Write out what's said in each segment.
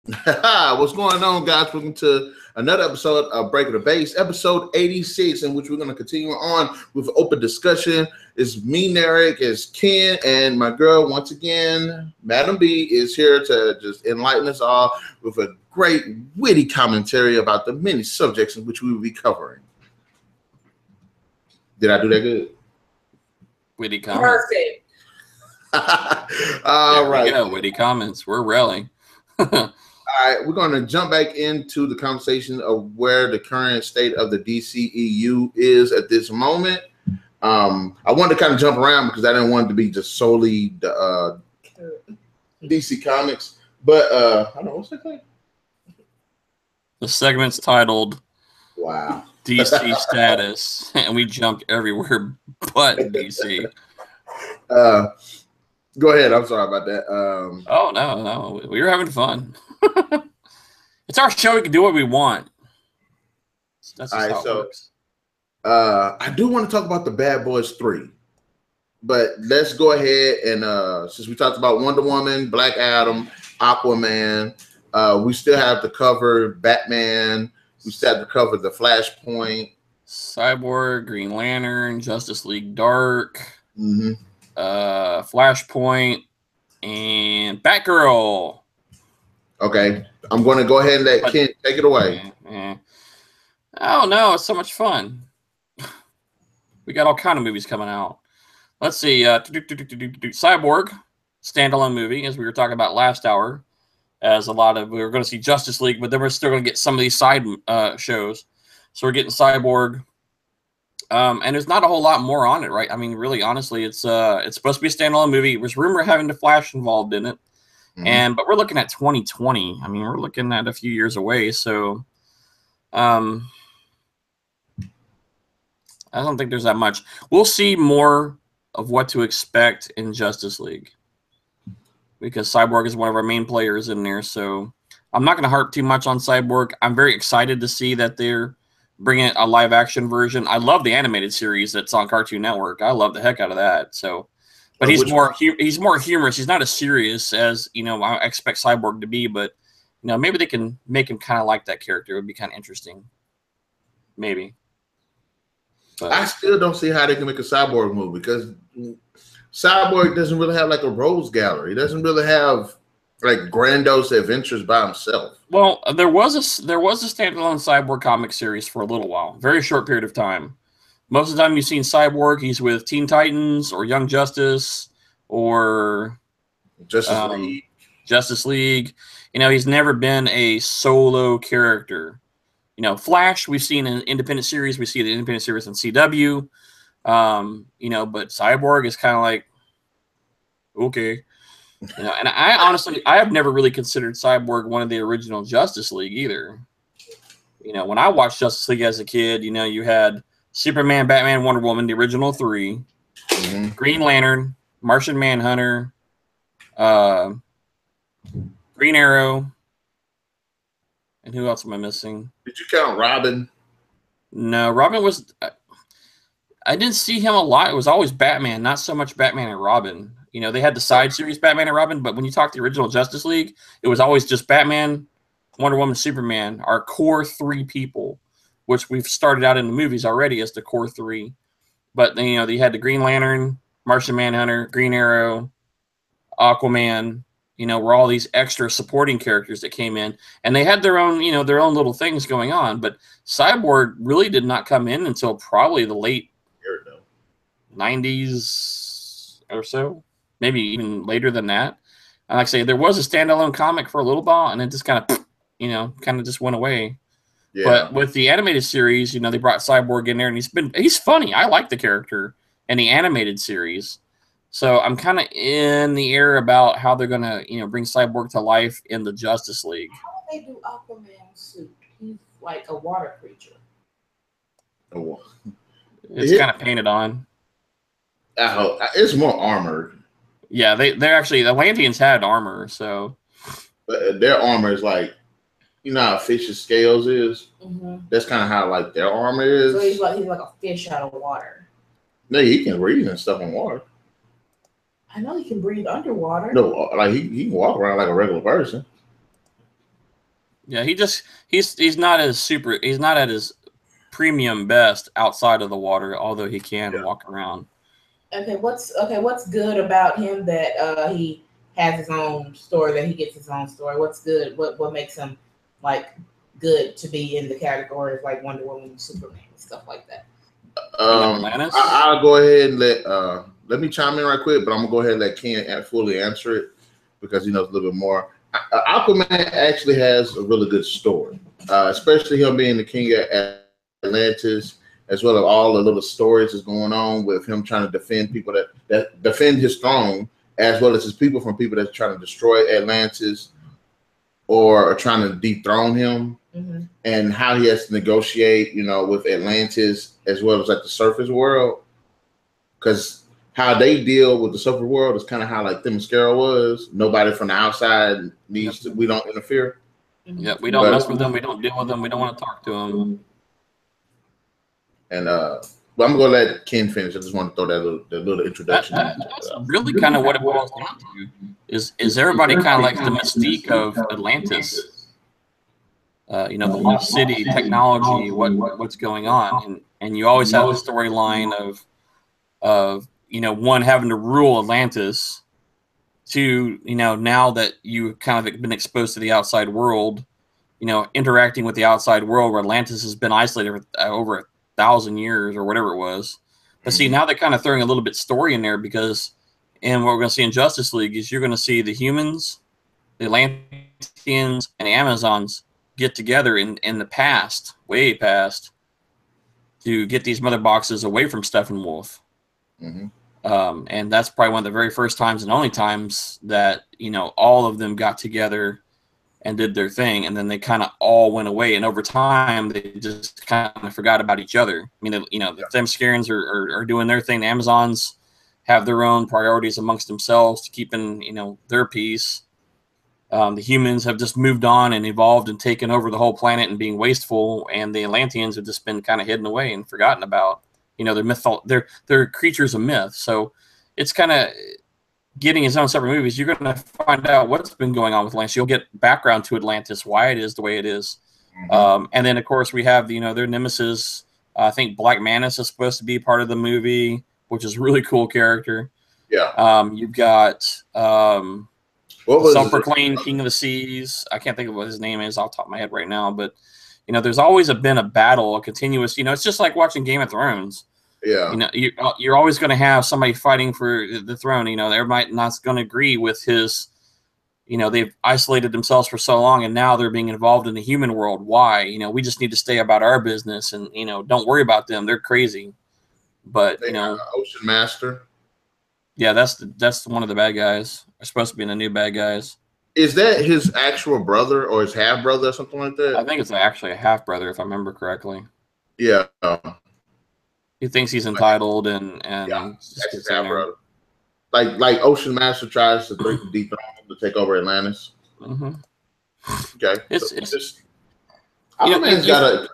What's going on, guys? Welcome to another episode of Breaking the Base, episode 86, in which we're going to continue on with open discussion. It's me, Narik, it's Ken, and my girl, once again, MademB, is here to just enlighten us all with a great, witty commentary about the many subjects in which we will be covering. Did I do that good? Witty comments. Perfect. All right. Yeah, witty comments. We're railing. All right, we're going to jump back into the conversation of where the current state of the DCEU is at this moment. I wanted to kind of jump around because I didn't want it to be just solely the DC Comics. But I don't know, what's that thing? The segment's titled Wow. DC Status, and we jumped everywhere but DC. Go ahead. I'm sorry about that. Oh, no. We were having fun. It's our show. We can do what we want. That's just how it works. I do want to talk about the Bad Boys 3. But let's go ahead and since we talked about Wonder Woman, Black Adam, Aquaman, we still have to cover Batman. We still have to cover the Flashpoint, Cyborg, Green Lantern, Justice League Dark, Flashpoint, and Batgirl. Okay, I'm going to go ahead and let Ken take it away. Oh, no, it's so much fun. We got all kind of movies coming out. Let's see. Cyborg, standalone movie, as we were talking about last hour. We were going to see Justice League, but then we're still going to get some of these side shows. So we're getting Cyborg. And there's not a whole lot more on it, right? I mean, really, honestly, it's supposed to be a standalone movie. There was rumor having the Flash involved in it. But we're looking at 2020. I mean, we're looking at a few years away. So I don't think there's that much. We'll see more of what to expect in Justice League, because Cyborg is one of our main players in there. So I'm not going to harp too much on Cyborg. I'm very excited to see that they're bringing a live action version. I love the animated series that's on Cartoon Network. I love the heck out of that. So, but he's more humorous. He's not as serious as, I expect Cyborg to be, but maybe they can make him kind of like that character. It would be kind of interesting. Maybe. But I still don't see how they can make a Cyborg movie, because Cyborg doesn't really have like a rogues gallery. He doesn't really have like grandiose adventures by himself. Well, there was a standalone Cyborg comic series for a little while, very short period of time. Most of the time you've seen Cyborg, he's with Teen Titans or Young Justice or Justice League. He's never been a solo character. Flash, we've seen an independent series. We see the independent series in CW. But Cyborg is kind of like, okay. And I have never really considered Cyborg one of the original Justice League either. When I watched Justice League as a kid, you had Superman, Batman, Wonder Woman, the original 3, Green Lantern, Martian Manhunter, Green Arrow, and who else am I missing? Did you count Robin? No, Robin was... I didn't see him a lot. It was always Batman, not so much Batman and Robin. They had the side series Batman and Robin, but when you talk the original Justice League, it was always just Batman, Wonder Woman, Superman, our core 3 people, which we've started out in the movies already as the core 3. But then, they had the Green Lantern, Martian Manhunter, Green Arrow, Aquaman, were all these extra supporting characters that came in, and they had their own, their own little things going on. But Cyborg really did not come in until probably the late 90s or so. Maybe even later than that. And like I say, there was a standalone comic for a little while, and it just kind of, just went away. Yeah. But with the animated series, they brought Cyborg in there, and he's funny. I like the character in the animated series. So I'm kind of in the air about how they're gonna, bring Cyborg to life in the Justice League. How do they do Aquaman's suit? He's like a water creature. Oh, it's kind of painted on. It's more armored. Yeah, they're actually, the Atlanteans had armor, so. But their armor is like, how a fish's scales is? That's kind of how like their armor is. So he's like a fish out of water. No, he can breathe and stuff in water. I know he can breathe underwater. No, like he can walk around like a regular person. Yeah, he's not he's not at his premium best outside of the water, although he can walk around. Okay, what's good about him that he has his own story, that he gets his own story? What's good? What makes him like good to be in the category of like Wonder Woman, Superman, and stuff like that? I'll go ahead and let me chime in right quick, but I'm gonna go ahead and let Ken fully answer it because he knows a little bit more. Aquaman actually has a really good story, especially him being the king of Atlantis, as well as all the little stories that's going on with him trying to defend people that defend his throne, as well as his people from people that's trying to destroy Atlantis or are trying to dethrone him, and how he has to negotiate, with Atlantis as well as like the surface world, because how they deal with the surface world is kind of how like Themyscira was. Nobody from the outside needs to. We don't interfere. Yeah, we don't mess with them. We don't deal with them. We don't want to talk to them. And but I'm gonna let Ken finish. I just want to throw that little introduction. That's really kind of what it boils down to. Is everybody kind of like the mystique of Atlantis? The lost city, technology, what's going on, and you always have the storyline of one having to rule Atlantis, two, now that you've kind of been exposed to the outside world, interacting with the outside world where Atlantis has been isolated for over 1,000 years or whatever it was. But see, now they're kind of throwing a little bit story in there because, and what we're going to see in Justice League is you're going to see the humans, the Atlanteans, and the Amazons get together in the past, way past, to get these mother boxes away from Steppenwolf. And that's probably one of the very first times and only times that all of them got together and did their thing, and then they kind of all went away, and over time they just kind of forgot about each other. I mean, the Themyscirans are doing their thing. The Amazons have their own priorities amongst themselves to keeping their peace. The humans have just moved on and evolved and taken over the whole planet and being wasteful, and the Atlanteans have just been kind of hidden away and forgotten about. They're creatures of myth. So it's kind of getting his own separate movies. You're going to find out what's been going on with Atlantis. You'll get background to Atlantis, why it is the way it is. And then, of course, we have their nemesis. I think Black Manus is supposed to be part of the movie, which is a really cool character. Yeah. You've got self-proclaimed King of the Seas. I can't think of what his name is off the top of my head right now, but there's always been a battle, a continuous. It's just like watching Game of Thrones. Yeah. You're always going to have somebody fighting for the throne. Everybody not going to agree with his. They've isolated themselves for so long, and now they're being involved in the human world. Why? We just need to stay about our business, and don't worry about them. They're crazy. But Ocean Master. Yeah, that's one of the bad guys. Are supposed to be the new bad guys. Is that his actual brother or his half brother or something like that? I think it's actually a half brother, if I remember correctly. Yeah. He thinks he's entitled and that's his half brother. Like Ocean Master tries to dethrone him to take over Atlantis. Okay. Aquaman's got a.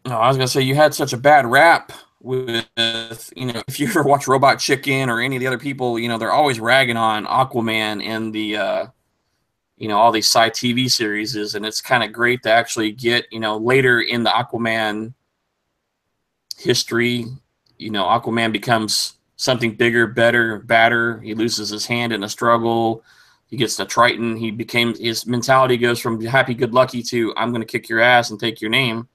No, I was gonna say you had such a bad rap with if you ever watch Robot Chicken or any of the other people, they're always ragging on Aquaman and the all these sci TV series, and it's kind of great to actually get later in the Aquaman history, Aquaman becomes something bigger, better, badder. He loses his hand in a struggle. He gets to Triton. His mentality goes from happy-go-lucky to I'm going to kick your ass and take your name,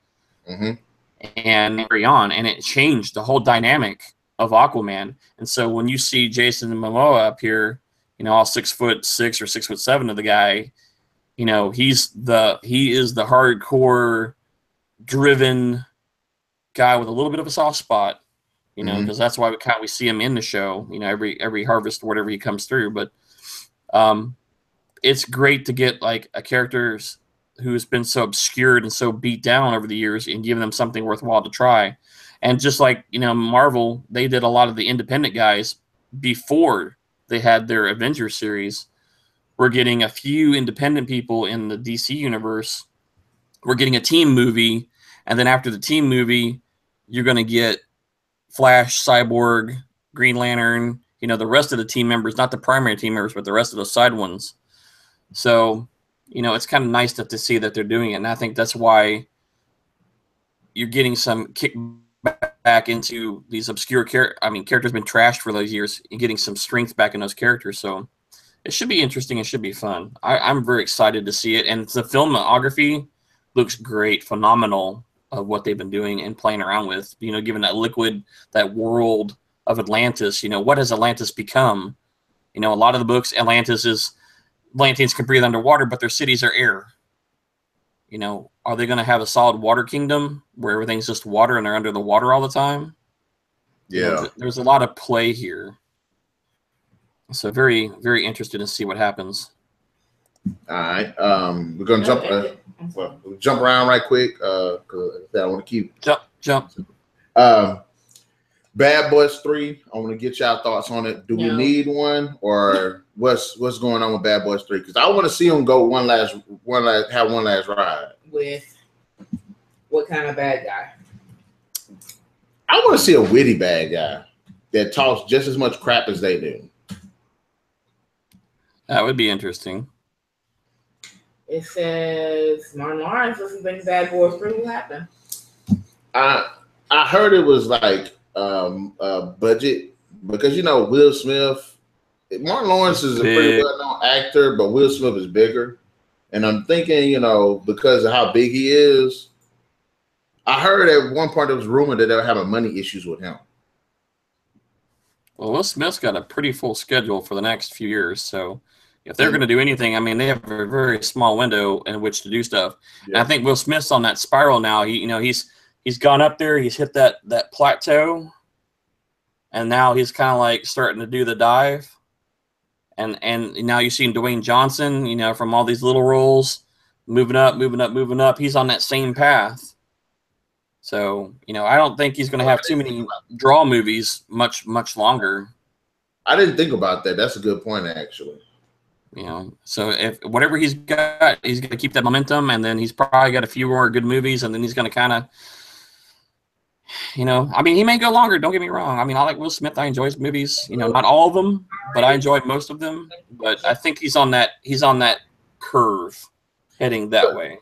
and carry on. And it changed the whole dynamic of Aquaman. And so when you see Jason Momoa up here, all 6'6" or 6'7" of the guy, he is the hardcore, driven guy with a little bit of a soft spot, because that's why we see him in the show, every harvest or whatever he comes through. But it's great to get like a character who's been so obscured and so beat down over the years and give them something worthwhile to try. And just like Marvel, they did a lot of the independent guys before they had their Avengers series. We're getting a few independent people in the DC universe. We're getting a team movie. And then after the team movie, you're going to get Flash, Cyborg, Green Lantern, the rest of the team members, not the primary team members, but the rest of the side ones. So, you know, it's kind of nice to see that they're doing it. And I think that's why you're getting some kick back into these obscure characters been trashed for those years. You're getting some strength back in those characters. So it should be interesting. It should be fun. I'm very excited to see it. And the filmography looks great, phenomenal of what they've been doing and playing around with, you know, given that world of Atlantis. You know, what has Atlantis become? You know, a lot of the books, Atlanteans can breathe underwater, but their cities are air. You know, are they going to have a solid water kingdom where everything's just water and they're under the water all the time? Yeah. You know, there's a lot of play here. So very, very interested to see what happens. All right. We're going to jump around right quick because I want to keep. Jump. Bad Boys 3. I want to get y'all thoughts on it. Do we need one, or what's going on with Bad Boys 3? Because I want to see them go one last ride. With what kind of bad guy? I want to see a witty bad guy that talks just as much crap as they do. That would be interesting. It says Martin Lawrence doesn't think Bad Boys 3 will happen. I heard it was like budget, because you know Will Smith, Martin Lawrence is a pretty well-known actor, but Will Smith is bigger. And I'm thinking, you know, because of how big he is, I heard at one point there was rumor that they were having money issues with him. Well, Will Smith's got a pretty full schedule for the next few years, so if they're going to do anything, I mean, they have a very small window in which to do stuff. Yeah. And I think Will Smith's on that spiral now. He's gone up there, he's hit that plateau, and now he's kind of like starting to do the dive. And now you've seen Dwayne Johnson, you know, from all these little roles, moving up. He's on that same path. So, you know, I don't think he's going to have too many draw movies much longer. I didn't think about that. That's a good point, actually. You know, so if whatever he's got, he's going to keep that momentum, and then he's probably got a few more good movies, and then he's going to kind of, you know, I mean, he may go longer. Don't get me wrong. I mean, I like Will Smith. I enjoy his movies. You know, not all of them, but I enjoyed most of them. But I think he's on that curve, heading that way.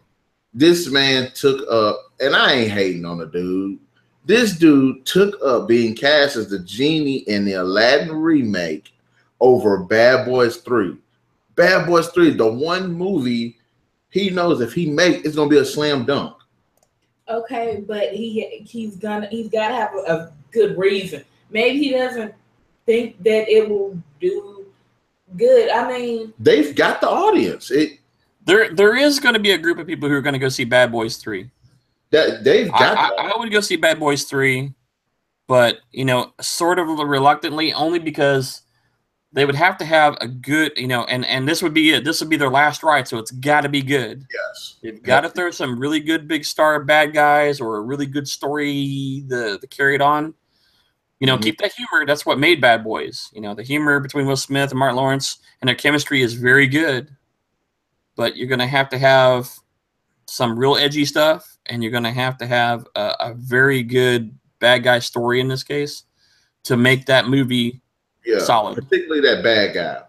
This man took up, and I ain't hating on the dude. This dude took up being cast as the genie in the Aladdin remake over Bad Boys 3. Bad Boys 3, the one movie he knows if he makes, it's gonna be a slam dunk. Okay, but he's got to have a good reason. Maybe he doesn't think that it will do good. I mean, they've got the audience. There is going to be a group of people who are going to go see Bad Boys 3. I would go see Bad Boys 3, but you know, sort of reluctantly, only because they would have to have a good, you know, and this would be it. This would be their last ride, so it's got to be good. Yes, they've got to throw some really good big star bad guys or a really good story to carry it on. You know, keep that humor. That's what made Bad Boys. You know, the humor between Will Smith and Martin Lawrence, and their chemistry is very good. But you're going to have some real edgy stuff, and you're going to have a very good bad guy story in this case to make that movie solid. Particularly that bad guy.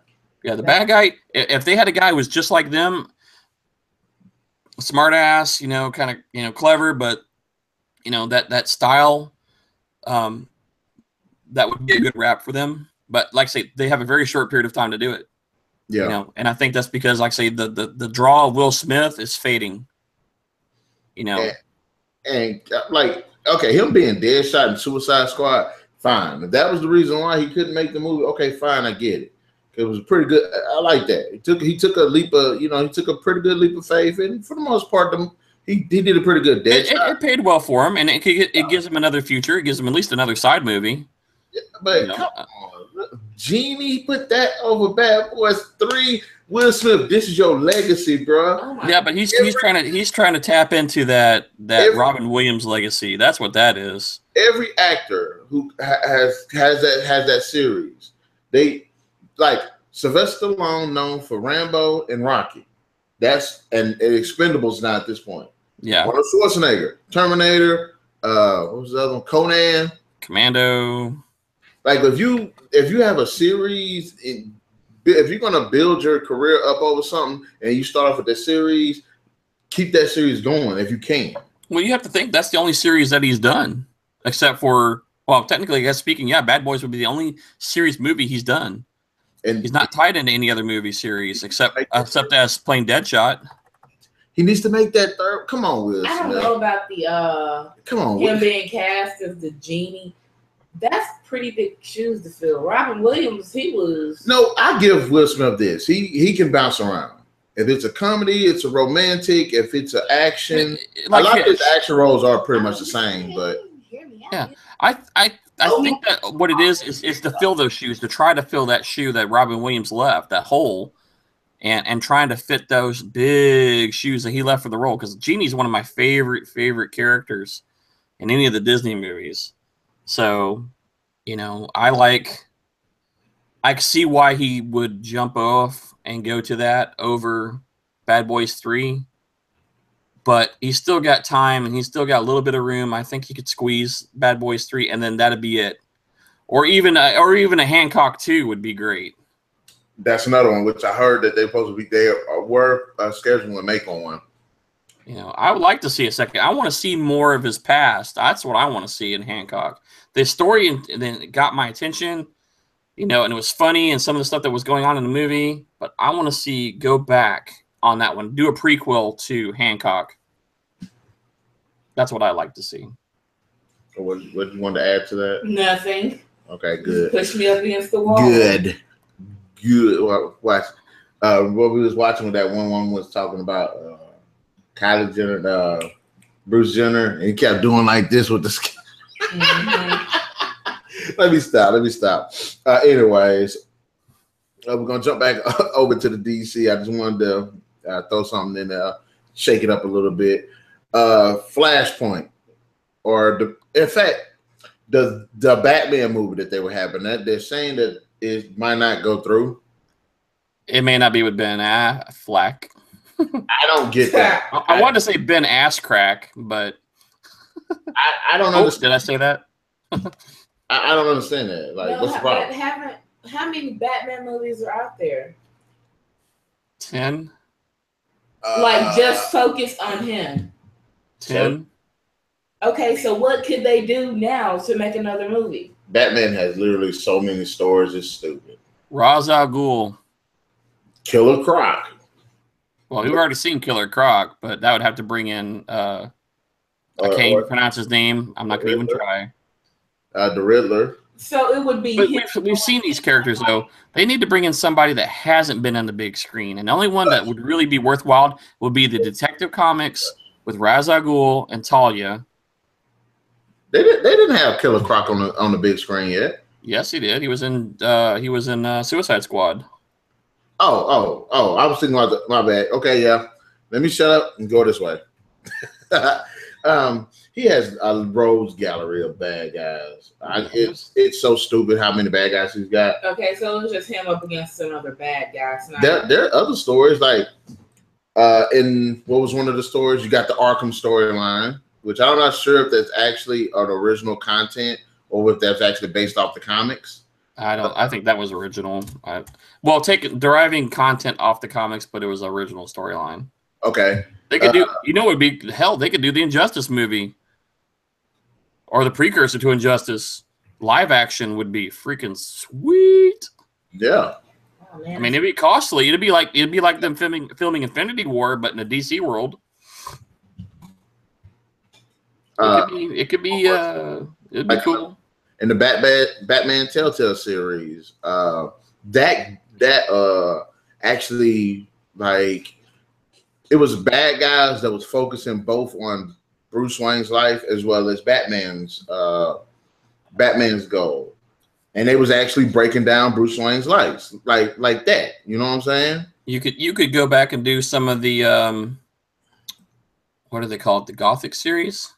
Yeah, the bad guy, if they had a guy who was just like them, smart ass, you know, kind of, you know, clever, but, you know, that style, that would be a good rap for them. But like I say, they have a very short period of time to do it. Yeah. You know, and I think that's because, like I say, the draw of Will Smith is fading. You know. And like, okay, him being Deadshot in Suicide Squad, fine. If that was the reason why he couldn't make the movie, okay, fine, I get it. It was pretty good. I like that. He took a leap of, you know, he took a pretty good leap of faith, and for the most part, he did a pretty good Deadshot. It paid well for him, and it gives him another future. It gives him at least another side movie. Yeah, but come on, Genie put that over Bad Boys 3. Will Smith, this is your legacy, bro. Oh yeah, but he's trying to tap into that Robin Williams legacy. That's what that is. Every actor who has that series, they like Sylvester Stallone, known for Rambo and Rocky. And Expendables now at this point. Yeah. Arnold Schwarzenegger, Terminator. What was the other one? Conan, Commando. Like if you have a series if you're gonna build your career up over something and you start off with that series, keep that series going if you can. Well, you have to think that's the only series that he's done, except for, well, technically, I guess speaking, yeah, Bad Boys would be the only series movie he's done. And he's not tied into any other movie series except as playing Deadshot. He needs to make that third. Come on, Will Smith. I don't know about the him being cast as the genie. That's pretty big shoes to fill. Robin Williams, he was. No, I give Will Smith this. He can bounce around. If it's a comedy, it's a romantic. If it's an action, like a lot of his action roles are pretty much the same. But yeah, I think that what it is to fill those shoes, to try to fill that shoe that Robin Williams left, that hole, and trying to fit those big shoes that he left for the role. Because Genie's one of my favorite characters in any of the Disney movies. So, you know, I see why he would jump off and go to that over Bad Boys 3. But he's still got time and he's still got a little bit of room. I think he could squeeze Bad Boys 3 and then that'd be it. Or even a Hancock 2 would be great. That's another one, which I heard that they were scheduled to make on one. You know, I would like to see a second. I want to see more of his past. That's what I want to see in Hancock. The story and then it got my attention, you know, and it was funny and some of the stuff that was going on in the movie. But I want to go back on that one. Do a prequel to Hancock. That's what I like to see. What do you want to add to that? Nothing. Okay, good. Push me up against the wall. Good. Watch. What we was watching with that one was talking about Kylie Jenner, Bruce Jenner, and he kept doing like this with the skin. Let me stop. Anyways, we're gonna jump back over to the DC. I just wanted to throw something in there, shake it up a little bit. Flashpoint, or in fact, the Batman movie that they were having, that they're saying that it might not go through. It may not be with Ben Affleck. I don't get that. I wanted to say Ben Asscrack, but I don't understand. Did I say that? I don't understand that. Like, what's the problem? How many Batman movies are out there? 10. Like, just focus on him. 10. Okay, so what could they do now to make another movie? Batman has literally so many stories. It's stupid. Ra's al Ghul. Killer Croc. Well, we've already seen Killer Croc, but that would have to bring in I can't even pronounce his name. I'm not going to even try. The Riddler. So it would be. But we've seen these characters, though. They need to bring in somebody that hasn't been on the big screen. And the only one that would really be worthwhile would be the Detective Comics with Ra's al Ghul and Talia. They didn't have Killer Croc on the big screen yet. Yes, he did. He was in Suicide Squad. Oh! I was thinking about my bad. Okay, yeah. Let me shut up and go this way. He has a rogues gallery of bad guys. It's so stupid how many bad guys he's got. Okay, so it was just him up against some other bad guys. There are other stories, like in what was one of the stories? You got the Arkham storyline, which I'm not sure if that's actually an original content or if that's actually based off the comics. I think that was original. Deriving content off the comics, but it was an original storyline. Okay. They could do, it would be hell. They could do the Injustice movie, or the precursor to Injustice. Live action would be freaking sweet. Yeah. Oh, man. I mean, it'd be costly. It'd be like them filming Infinity War, but in a DC world. It could be it'd be cool. In the Batman Telltale series, that actually, like, it was bad guys that was focusing both on Bruce Wayne's life as well as Batman's goal, and they was actually breaking down Bruce Wayne's life like that. You know what I'm saying? You could go back and do some of the what do they call it? The Gothic series.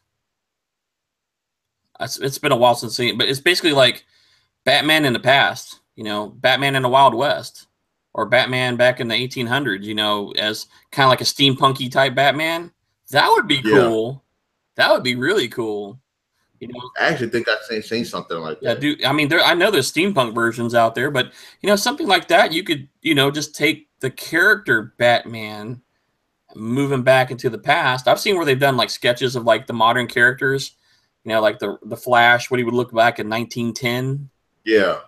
It's been a while since seen it, but it's basically like Batman in the past, you know, Batman in the Wild West, or Batman back in the 1800s, you know, as kind of like a steampunky type Batman. That would be cool. That would be really cool. You know, I actually think I've seen something like that. Yeah, I mean, I know there's steampunk versions out there, but something like that, you could just take the character Batman, move him back into the past. I've seen where they've done like sketches of like the modern characters, like the Flash, what he would look like in 1910. Yeah.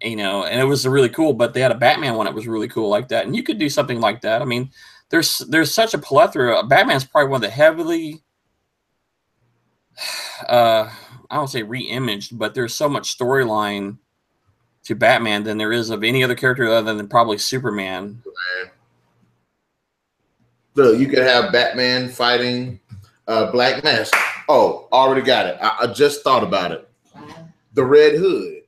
And it was really cool. But they had a Batman one that was really cool like that, and you could do something like that. I mean, there's such a plethora. Batman's probably one of the heavily I don't say re-imaged, but there's so much storyline to Batman than there is of any other character other than probably Superman. Look, you could have Batman fighting Black Mask. Oh, already got it. I just thought about it. The Red Hood.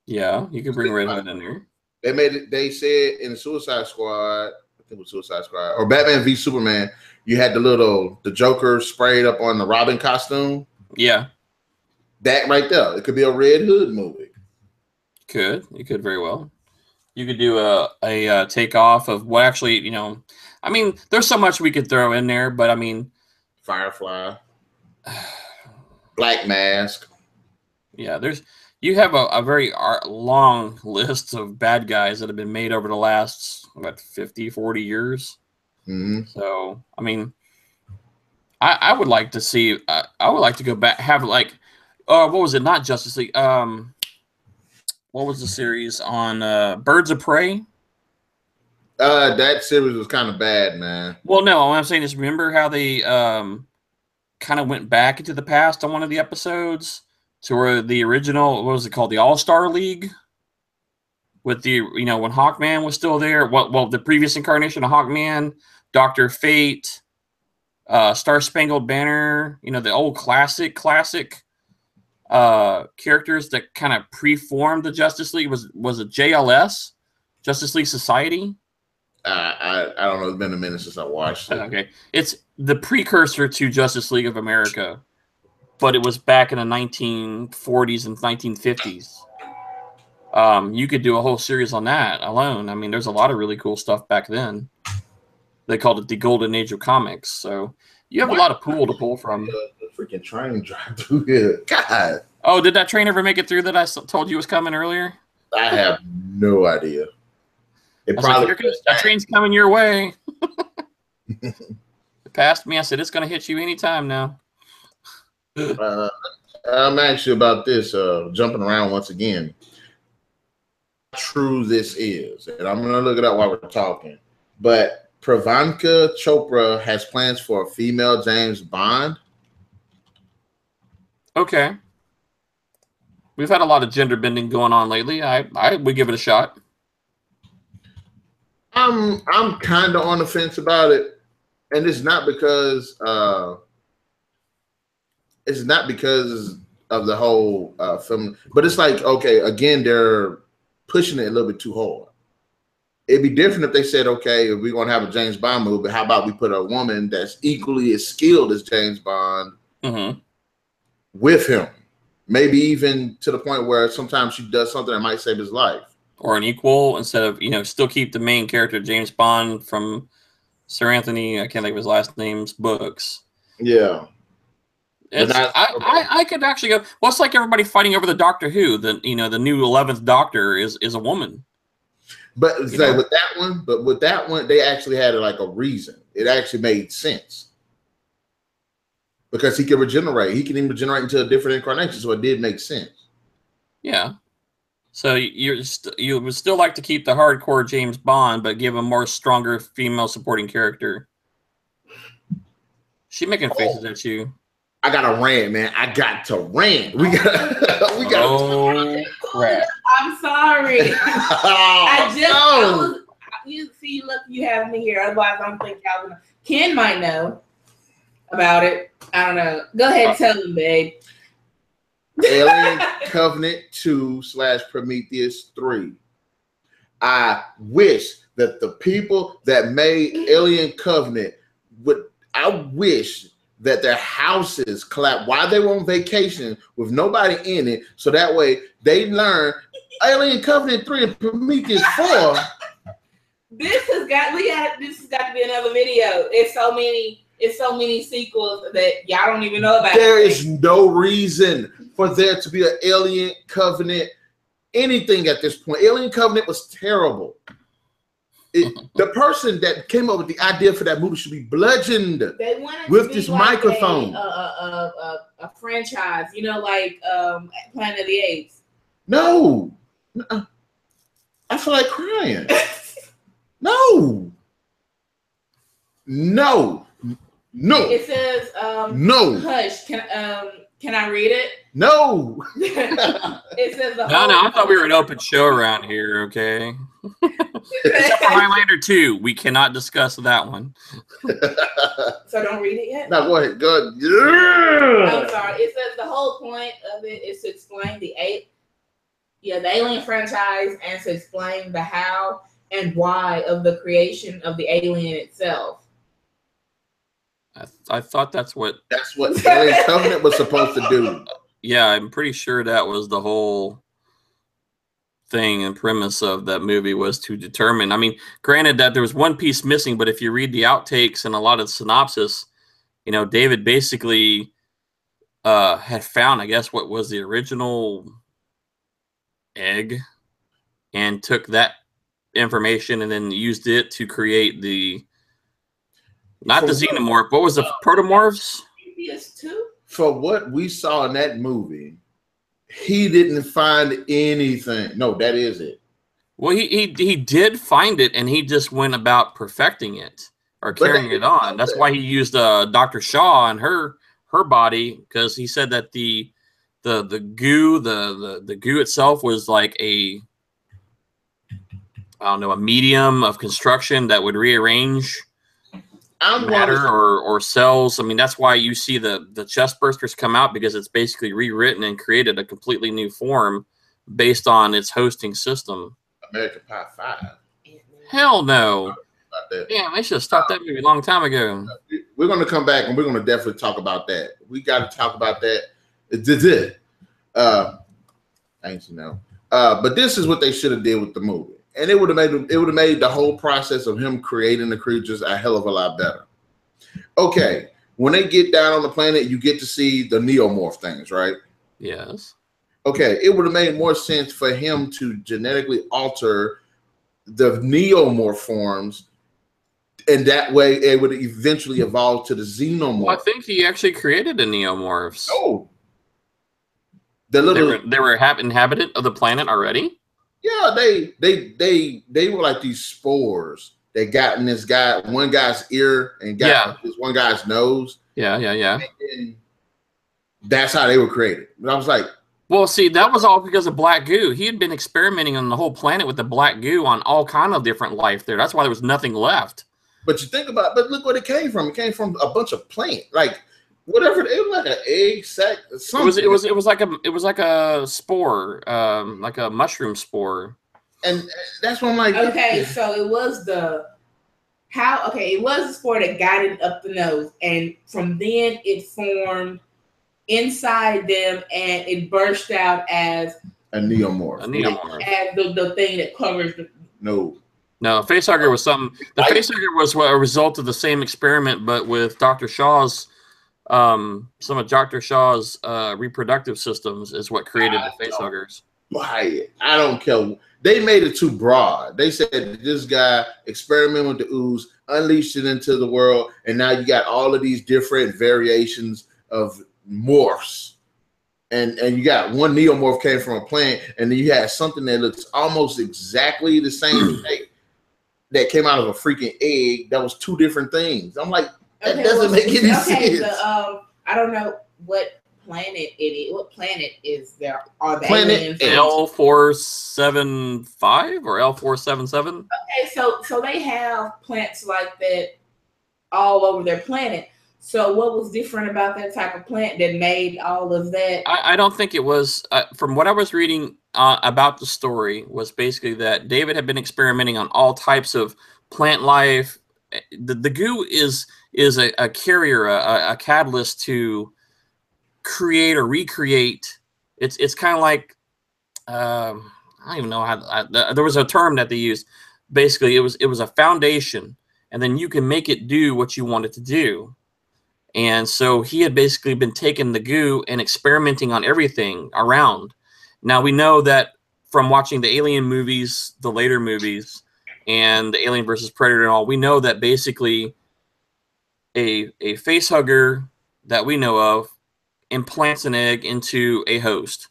Yeah, you could bring Red Hood in there. They made it. They said in the Suicide Squad, I think it was Suicide Squad or Batman v Superman. You had the Joker sprayed up on the Robin costume. Yeah. That right there. It could be a Red Hood movie. You could very well. You could do a takeoff of what actually, I mean, there's so much we could throw in there, but I mean, Firefly, Black Mask. Yeah, you have a very long list of bad guys that have been made over the last 50, 40 years. Mm-hmm. So, I mean, I would like to see. I would like to go back, have like, what was it? Not Justice League. What was the series on Birds of Prey? That series was kind of bad, man. Well, no, what I'm saying is, remember how they kind of went back into the past on one of the episodes to where the original, what was it called, the All-Star League, with the when Hawkman was still there. Well, the previous incarnation of Hawkman, Dr. Fate, Star Spangled Banner, the old classic characters that kind of preformed the Justice League. Was it JLS, Justice League Society? I don't know. It's been a minute since I watched it. Okay, it's the precursor to Justice League of America, but it was back in the 1940s and 1950s. You could do a whole series on that alone. I mean, there's a lot of really cool stuff back then. They called it the Golden Age of comics. So you have a lot of pool to pull from. The freaking train drive through here. God. Oh, did that train ever make it through that I told you was coming earlier? I have no idea. It probably that train's coming your way. It passed me. I said, it's going to hit you anytime now. I'm actually about this, jumping around once again. How true this is, and I'm going to look it up while we're talking. But Priyanka Chopra has plans for a female James Bond. Okay. We've had a lot of gender bending going on lately. I would give it a shot. I'm kind of on the fence about it, and it's not because of the whole film, but it's like, okay, again, they're pushing it a little bit too hard. It'd be different if they said, okay, if we're gonna have a James Bond movie, how about we put a woman that's equally as skilled as James Bond with him, maybe even to the point where sometimes she does something that might save his life. Or an equal, instead of, still keep the main character, James Bond, from Sir Anthony, I can't think of his last name's books. Yeah. I could actually go, well, it's like everybody fighting over the Doctor Who. The new 11th Doctor is a woman. But it's like with that one, they actually had like a reason. It actually made sense. Because he can regenerate. He can even regenerate into a different incarnation, so it did make sense. Yeah. So you would still like to keep the hardcore James Bond, but give a more stronger female supporting character. She making faces at you. I got to rant, man. I got to rant. We got. Oh crap! I'm sorry. You see, look, you have me here. Otherwise, I'm thinking Ken might know about it. I don't know. Go ahead and tell him, babe. Alien Covenant 2/Prometheus 3. I wish that the people that made Alien Covenant I wish that their houses collapsed while they were on vacation with nobody in it, so that way they learn Alien Covenant 3 and Prometheus 4. This has got to be another video. It's so many it's so many sequels that y'all don't even know about. There is no reason for there to be an Alien Covenant anything at this point. Alien Covenant was terrible. The person that came up with the idea for that movie should be bludgeoned with this microphone. A franchise, you know, like Planet of the Apes. No. I feel like crying. No. It says no. Hush. Can I read it? No. It says no. I thought we were an open show around here. Okay. Except for Highlander 2, we cannot discuss that one. So don't read it yet. No, go ahead. Go ahead. Yeah. I'm sorry. It says the whole point of it is to explain the Alien franchise and to explain the how and why of the creation of the alien itself. I thought that's what Alien Covenant was supposed to do. Yeah, I'm pretty sure that was the whole thing and premise of that movie, was to determine. I mean, granted that there was one piece missing, but if you read the outtakes and a lot of the synopsis, you know, David basically had found, I guess, what was the original egg and took that information and then used it to create the xenomorph. What was the protomorphs? For what we saw in that movie, he didn't find anything. No, that is it. Well, he did find it, and he just went about perfecting it or carrying it on. That's why he used Dr. Shaw on her body, because he said that the goo itself was like a medium of construction that would rearrange matter or cells. I mean, that's why you see the chest bursters come out, because it's basically rewritten and created a completely new form based on its hosting system. American Pie 5. Hell no. Damn, they should have stopped that movie a long time ago. We're going to come back and we're going to definitely talk about that. We got to talk about that. But this is what they should have did with the movie. And it would have made the whole process of him creating the creatures a hell of a lot better. Okay, when they get down on the planet, you get to see the neomorph things, right? Yes. Okay, it would have made more sense for him to genetically alter the neomorph forms, and that way it would eventually evolve to the xenomorph. Well, I think he actually created the neomorphs. Oh, they were inhabitant of the planet already. Yeah, they were like these spores that got in this guy, one guy's ear and got this one guy's nose. Yeah. And that's how they were created. But I was like, well, see, that was all because of black goo. He had been experimenting on the whole planet with the black goo on all kind of different life there. That's why there was nothing left. But you think about, but look what it came from. It came from a bunch of plant, like whatever. It was like an egg sac. Something. It was like a spore, like a mushroom spore. And that's what I'm like. Okay, so it was the spore that got it up the nose, and from then it formed inside them, and it burst out as a neomorph. As the thing that covers the. No, facehugger was something. The facehugger was a result of the same experiment, but with Dr. Shaw's, some of Dr. Shaw's reproductive systems is what created the facehuggers. Why? I don't care. They made it too broad. They said this guy experimented with the ooze, unleashed it into the world, and now you got all of these different variations of morphs. And you got one neomorph came from a plant, and then you had something that looks almost exactly the same shape that came out of a freaking egg. That was two different things. I'm like, that doesn't make any sense. I don't know what planet it is. What planet is there? Are they planet L475 or L477? Okay, so they have plants like that all over their planet. So what was different about that type of plant that made all of that? I don't think it was. From what I was reading about the story, was basically that David had been experimenting on all types of plant life. The goo is a carrier, a catalyst to create or recreate. It's kind of like I don't even know how. There was a term that they used. Basically, it was a foundation, and then you can make it do what you want it to do. And so he had basically been taking the goo and experimenting on everything around. Now we know that from watching the Alien movies, the later movies, and the Alien versus Predator and all, we know that basically a face hugger that we know of implants an egg into a host,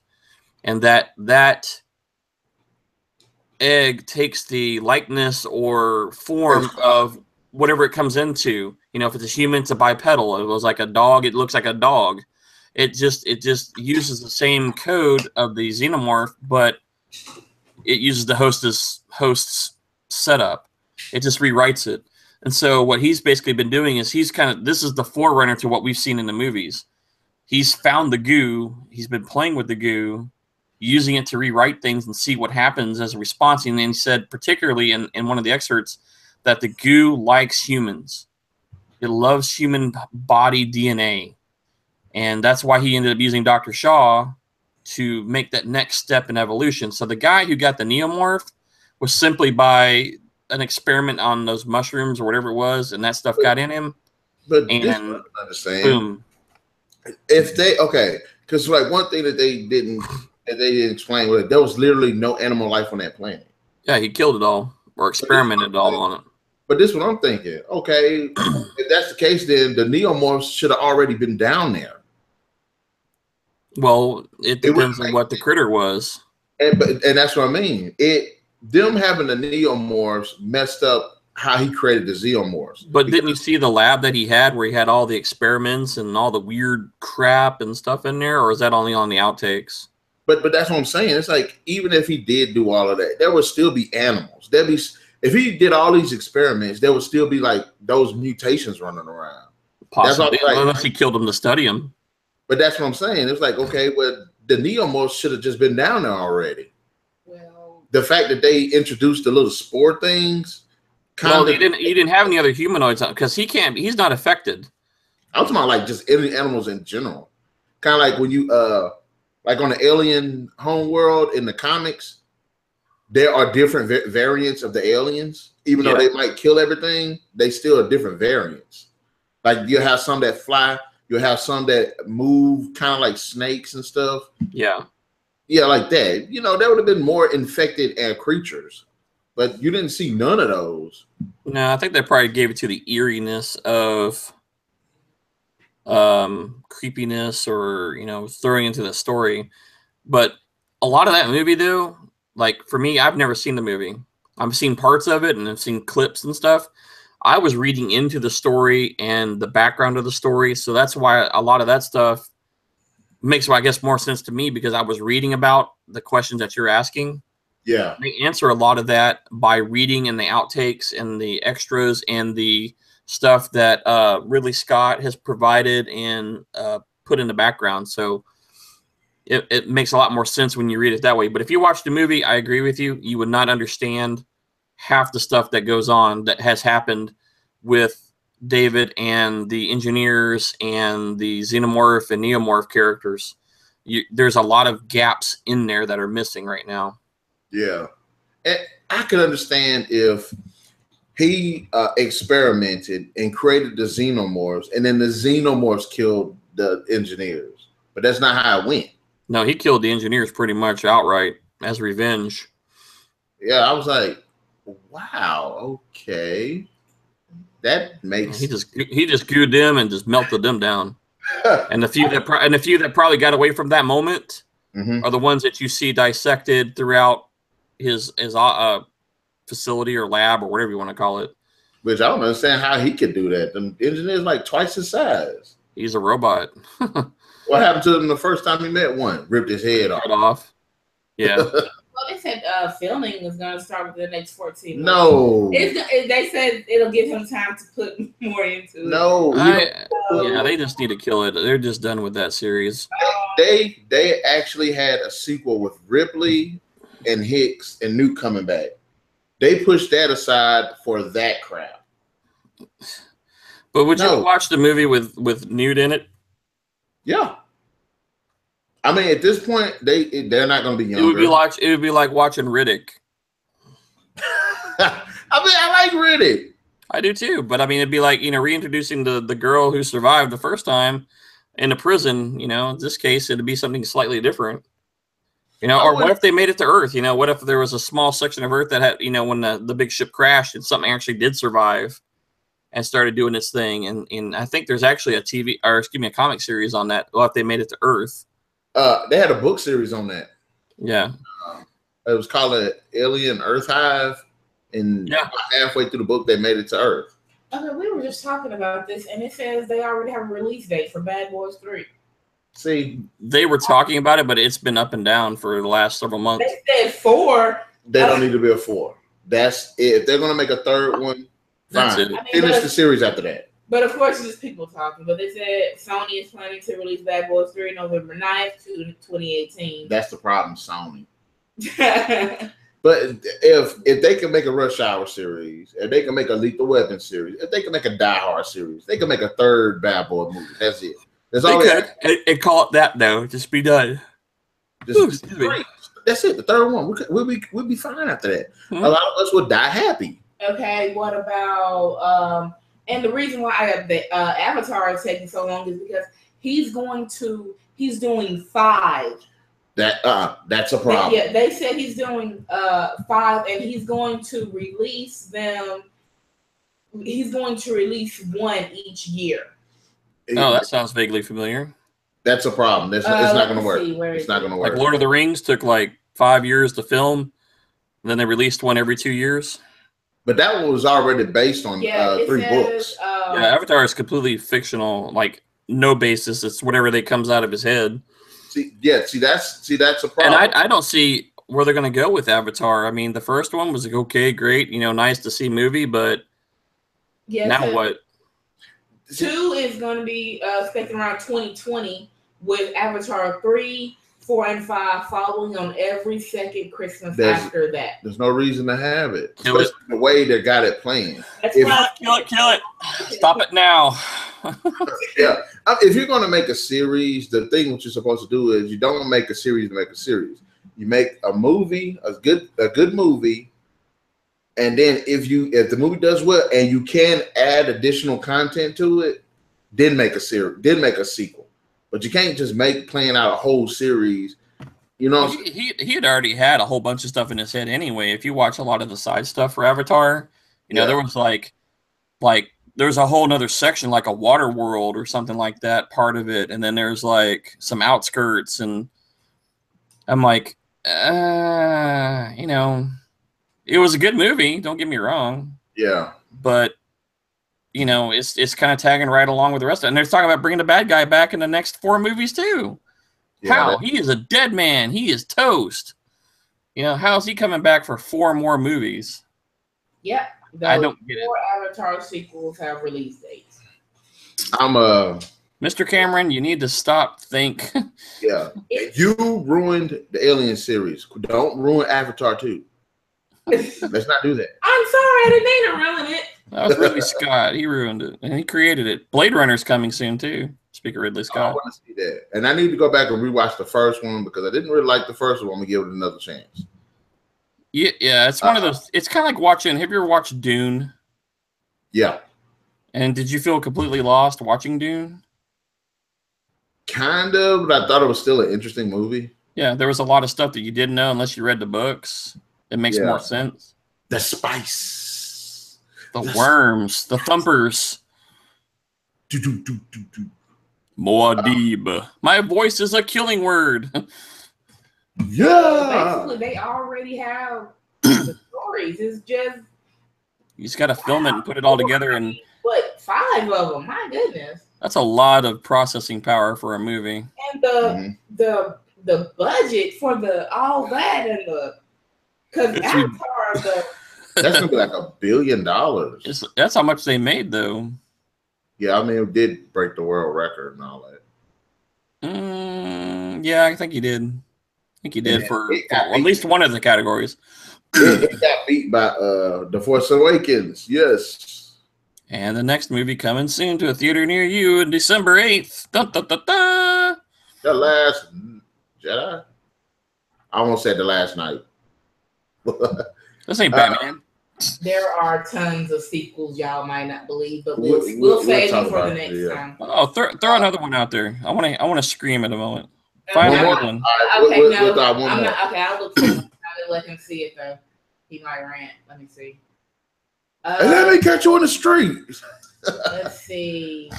and that egg takes the likeness or form of whatever it comes into. You know, if it's a human, it's a bipedal. It was like a dog, it looks like a dog. It just uses the same code of the xenomorph, but it uses the host's setup. It just rewrites it. And so what he's basically been doing is this is the forerunner to what we've seen in the movies. He's found the goo. He's been playing with the goo, using it to rewrite things and see what happens as a response. And then he said, particularly in one of the excerpts, that the goo likes humans. It loves human body DNA. And that's why he ended up using Dr. Shaw to make that next step in evolution. So the guy who got the neomorph was simply by an experiment on those mushrooms or whatever it was, and that stuff got in him. But and this one I understand. Boom. If they because like one thing that they didn't explain was there was literally no animal life on that planet. Yeah, he killed it all or experimented all on it. But this is what I'm thinking. Okay, if that's the case, then the neomorphs should have already been down there. Well, it depends on what the critter was. And that's what I mean. Them having the neomorphs messed up how he created the xenomorphs. But didn't you see the lab that he had where he had all the experiments and all the weird crap and stuff in there? Or is that only on the outtakes? But that's what I'm saying. It's like, even if he did do all of that, there would still be animals. If he did all these experiments, there would still be like those mutations running around. Possibly, unless he killed them to study them. But that's what I'm saying. It's like, okay, well, the neomorphs should have just been down there already. Well, the fact that they introduced the little spore things. Well, he didn't have any other humanoids because he's not affected. I'm talking about like just any animals in general. Kind of like when you like on the Alien homeworld in the comics, there are different variants of the aliens. Even though they might kill everything, they still are different variants. Like you have some that fly, you'll have some that move kind of like snakes and stuff. Yeah. Yeah, like that. You know, there would have been more infected creatures. But you didn't see none of those. No, I think they probably gave it to the eeriness of creepiness or, you know, throwing into the story. But a lot of that movie, though, like for me, I've never seen the movie. I've seen parts of it and I've seen clips and stuff. I was reading into the story and the background of the story. So that's why a lot of that stuff makes, I guess, more sense to me because I was reading about the questions that you're asking. Yeah. They answer a lot of that by reading in the outtakes and the extras and the stuff that Ridley Scott has provided and put in the background. So it makes a lot more sense when you read it that way. But if you watch the movie, I agree with you. You would not understand half the stuff that goes on that has happened with David and the engineers and the xenomorph and neomorph characters. There's a lot of gaps in there that are missing right now. Yeah. And I could understand if he experimented and created the xenomorphs and then the xenomorphs killed the engineers. But that's not how it went. No, he killed the engineers pretty much outright as revenge. Yeah, I was like, wow, okay. That makes he just gooed them and just melted them down. And the few that probably got away from that moment are the ones that you see dissected throughout his facility or lab or whatever you want to call it. Which I don't understand how he could do that. The engineer's like twice his size. He's a robot. What happened to him the first time he met one? Ripped his head off. Yeah. Well, they said filming was going to start within the next 14 months. No. They said it'll give him time to put more into it. No. Yeah, they just need to kill it. They're just done with that series. They actually had a sequel with Ripley and Hicks and Newt coming back. They pushed that aside for that crap. But would you watch the movie with Newt in it? Yeah. I mean, at this point, they're not going to be younger. It would be like watching Riddick. I mean, I like Riddick. I do too, but I mean, it'd be like, reintroducing the girl who survived the first time in a prison. In this case, it'd be something slightly different. Or what if they made it to Earth? What if there was a small section of Earth that had, when the big ship crashed and something actually did survive and started doing its thing? And I think there's actually a comic series on that. Well, if they made it to Earth. They had a book series on that. Yeah. It was called Alien Earth Hive. And halfway through the book, they made it to Earth. Okay, we were just talking about this, and it says they already have a release date for Bad Boys 3. See, they were talking about it, but it's been up and down for the last several months. They said 4. They don't need to be a 4. That's it. If they're going to make a third one, fine. Finish the series after that. But of course, it's just people talking. But they said Sony is planning to release Bad Boys 3 November 9th, 2018. That's the problem, Sony. But if they can make a Rush Hour series, if they can make a Lethal Weapon series, if they can make a Die Hard series, they can make a third Bad Boy movie. That's it. That's all they could. And call it that, though. Just be done. That's it. The third one. We'll be fine after that. A lot of us will die happy. Okay, what about and the reason why the Avatar is taking so long is because he's doing 5. That's a problem. Yeah, they said he's doing 5, and he's going to release them. He's going to release 1 each year. Oh, that sounds vaguely familiar. That's a problem. It's not going to work. It's not going to work. Like Lord of the Rings took like 5 years to film, then they released 1 every 2 years. But that one was already based on 3 books. Yeah, Avatar is completely fictional, like no basis. It's whatever that comes out of his head. See, that's a problem. And I don't see where they're going to go with Avatar. I mean, the first one was like, okay, great, nice to see movie, but now what? 2 is going to be expected around 2020 with Avatar 3, 4, and 5 following on every second Christmas after that. There's no reason to have it. Especially the way they got it planned. Kill it. Stop it now. Yeah. If you're going to make a series, the thing what you're supposed to do is you don't make a series to make a series. You make a movie, a good movie, and then if the movie does well and you can add additional content to it, then make a sequel. But you can't just plan out a whole series. He had already had a whole bunch of stuff in his head anyway. If you watch a lot of the side stuff for Avatar, there was like there's a whole nother section, like a water world or something like that, part of it. And then there's like some outskirts, and I'm like, it was a good movie. Don't get me wrong. Yeah. But, it's kind of tagging right along with the rest of it. And they're talking about bringing the bad guy back in the next 4 movies too. Yeah, how? He is a dead man. He is toast. How is he coming back for 4 more movies? Yeah. I don't get it. 4 Avatar sequels have release dates. Mr. Cameron, you need to think. Yeah. You ruined the Alien series. Don't ruin Avatar 2. Let's not do that. I'm sorry, I didn't mean to ruin it. That was Ridley Scott. He ruined it. And he created it. Blade Runner's coming soon, too. Speaking of Ridley Scott. I want to see that. And I need to go back and rewatch the first one because I didn't really like the first one. I'm going to give it another chance. Yeah, it's one of those. It's kind of like watching. Have you ever watched Dune? Yeah. And did you feel completely lost watching Dune? Kind of, but I thought it was still an interesting movie. Yeah, there was a lot of stuff that you didn't know unless you read the books. It makes more sense. The spice. The worms. The thumpers. Muad'Dib. My voice is a killing word. Yeah. Basically, they already have the stories. It's just you just got to film it and put it all together. And 5 of them. My goodness. That's a lot of processing power for a movie. And the budget for all that and because Avatar that's gonna be like $1 billion. That's how much they made, though. Yeah, I mean, it did break the world record and all that. Yeah, I think he did. I think he did for at least one of the categories. It got beat by The Force Awakens. Yes. And the next movie coming soon to a theater near you on December 8th. Dun, dun, dun, dun. The Last Jedi? I almost said The Last Night. This ain't Batman. There are tons of sequels y'all might not believe, but we'll save them for the next time. Oh, throw another one out there. I want to scream at a moment. Find Okay. a good one. Okay, no, I'm not. Okay, I'll look for one. I'll let him see it though. He might rant. Let me see. And let me catch you on the street. Let's see.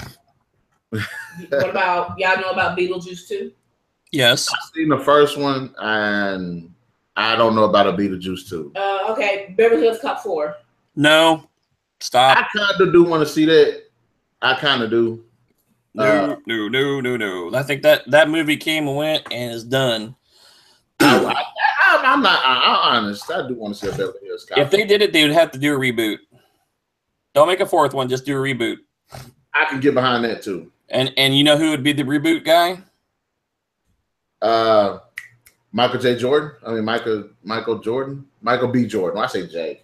What about y'all know about Beetlejuice 2? Yes. I've seen the first one, and I don't know about a Beetlejuice 2. Okay, Beverly Hills Cop 4. No. Stop. I kind of do want to see that. I kind of do. No. I think that movie came and went and is done. I'm honest. I do want to see a Beverly Hills Cop. If they did it, they would have to do a reboot. Don't make a fourth one. Just do a reboot. I can get behind that too. And you know who would be the reboot guy? Michael J. Jordan. I mean Michael Jordan. Michael B. Jordan. Why say J?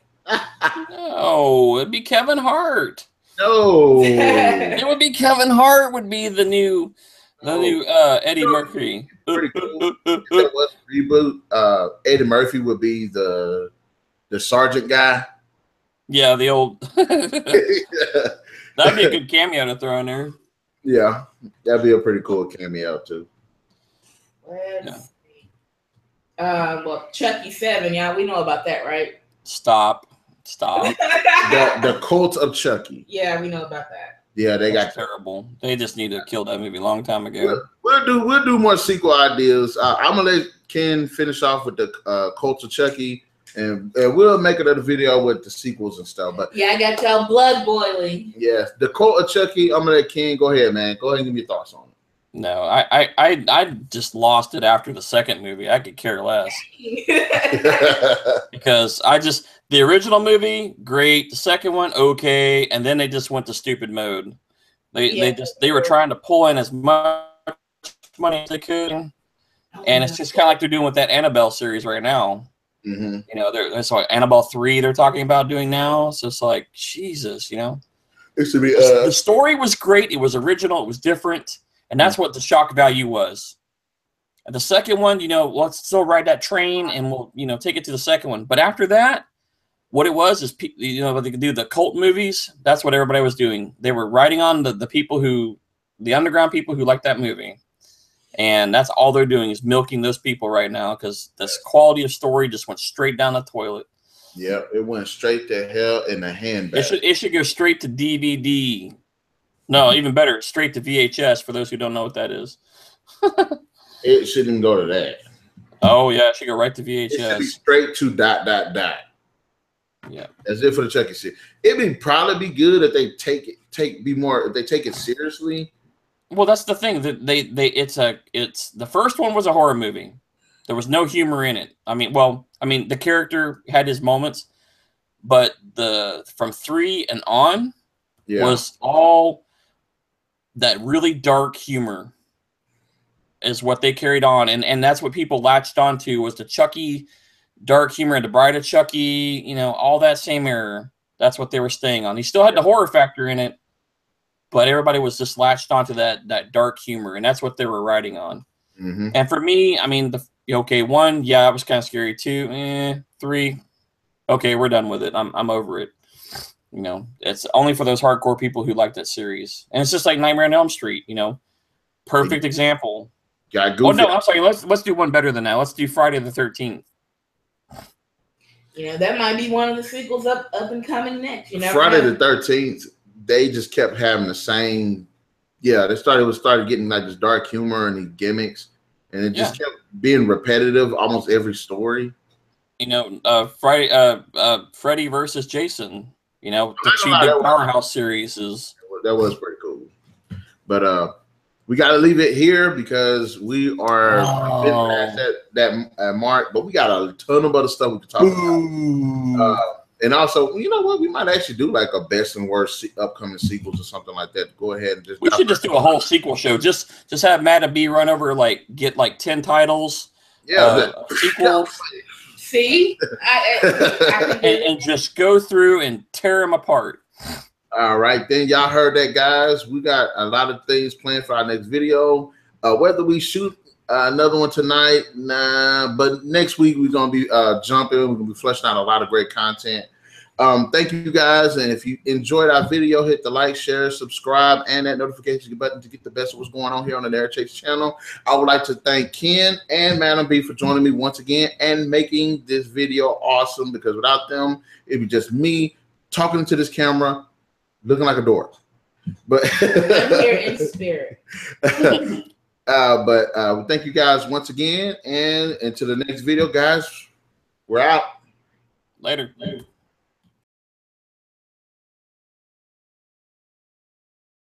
No, it'd be Kevin Hart. No. It would be Kevin Hart. Would be the new Eddie Murphy. Pretty cool. If it was a reboot, Eddie Murphy would be the sergeant guy. Yeah, the old. That'd be a good cameo to throw in there. Yeah, that'd be a pretty cool cameo too. Let's see. Well, Chucky 7, y'all. We know about that, right? Stop. The Cult of Chucky. Yeah, we know about that. Yeah, That's terrible. They just need to kill that movie a long time ago. We'll do more sequel ideas. I'm gonna let Ken finish off with the Cult of Chucky, and we'll make another video with the sequels and stuff. But yeah, I got y'all blood boiling. Yes, the Cult of Chucky. I'm gonna let Ken go ahead, man. Go ahead and give me your thoughts on it. No, I just lost it after the second movie. I could care less because the original movie great, the second one okay, and then they just went to stupid mode. They were trying to pull in as much money as they could, and it's just kind of like they're doing with that Annabelle series right now. Mm-hmm. You know, there's like Annabelle 3 they're talking about doing now. So it's like Jesus, you know. It should be. The story was great. It was original. It was different. And that's what the shock value was. And the second one, you know, let's still ride that train and we'll, you know, take it to the second one. But after that, what it was is, you know, they could do the cult movies. That's what everybody was doing. They were riding on the underground people who like that movie. And that's all they're doing is milking those people right now because this quality of story just went straight down the toilet. Yeah, it went straight to hell in the handbag. It should go straight to DVD. No, even better, straight to VHS for those who don't know what that is. It shouldn't go to that. Oh, yeah, it should go right to VHS. It should be straight to ... Yeah. That's it for the Chucky series. It'd probably be good if they take it seriously. Well, that's the thing. That it's the first one was a horror movie. There was no humor in it. I mean, the character had his moments, but from 3 and on was all that really dark humor is what they carried on. And that's what people latched onto was the Chucky dark humor and the Bride of Chucky, you know, all that same era. That's what they were staying on. He still had the horror factor in it, but everybody was just latched onto that dark humor. And that's what they were riding on. Mm-hmm. And for me, I mean, 1, yeah, it was kind of scary. 2, 3, okay, we're done with it. I'm over it. You know, it's only for those hardcore people who like that series. And it's just like Nightmare on Elm Street, you know. Perfect example. Yeah, oh no, I'm sorry. Let's do one better than that. Let's do Friday the 13th. You know, that might be one of the sequels up and coming next. You know, Friday the 13th, they just kept having the same. Yeah, they started getting like this dark humor and these gimmicks, and it just kept being repetitive. Almost every story. You know, Freddy versus Jason. You know, the two big powerhouse series is that was pretty cool. But we got to leave it here because we are past that mark. But we got a ton of other stuff we can talk about. And also, you know what? We might actually do like a best and worst upcoming sequels or something like that. Go ahead and we should just do a whole sequel show. Just have MademB run over, get 10 titles. Yeah, sequels. See, and just go through and tear them apart. All right, then y'all heard that, guys. We got a lot of things planned for our next video. Whether we shoot another one tonight, nah, but next week we're gonna be jumping. We're gonna be fleshing out a lot of great content. Thank you guys, and if you enjoyed our video, hit the like, share, subscribe, and that notification button to get the best of what's going on here on the Narik Chase channel. I would like to thank Ken and MademB for joining me once again and making this video awesome, because without them, it'd be just me talking to this camera, looking like a dork. But I'm here in spirit. But thank you guys once again, and until the next video, guys, we're out. Later.